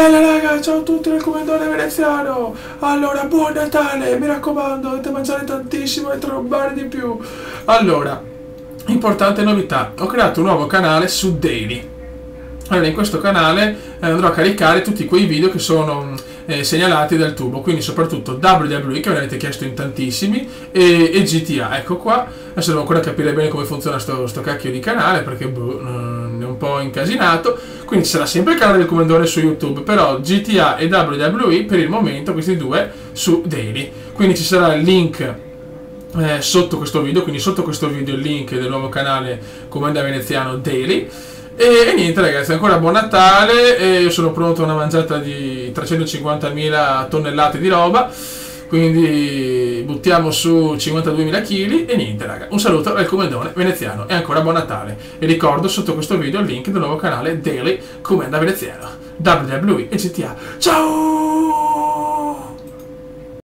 Bella raga, ciao a tutti del Commendone Veneziano. Allora, buon Natale, mi raccomando, dovete mangiare tantissimo e trombare di più. Allora, importante novità, ho creato un nuovo canale su Daily. Allora, in questo canale andrò a caricare tutti quei video che sono segnalati dal tubo, quindi soprattutto WWE, che me l'avete chiesto in tantissimi, e GTA. Ecco qua, adesso devo ancora capire bene come funziona sto cacchio di canale, perché è un po' incasinato. Quindi ci sarà sempre il canale del Commendone su YouTube, però GTA e WWE per il momento, questi due, su Daily. Quindi ci sarà il link sotto questo video, quindi sotto questo video il link del nuovo canale Commenda Veneziano Daily. E niente ragazzi, ancora buon Natale, io sono pronto a una mangiata di 350.000 tonnellate di roba, quindi buttiamo su 52.000 kg e niente raga, un saluto dal Commendone Veneziano e ancora buon Natale. E ricordo sotto questo video il link del nuovo canale Daily Commenda Veneziano, WWE e GTA. Ciao!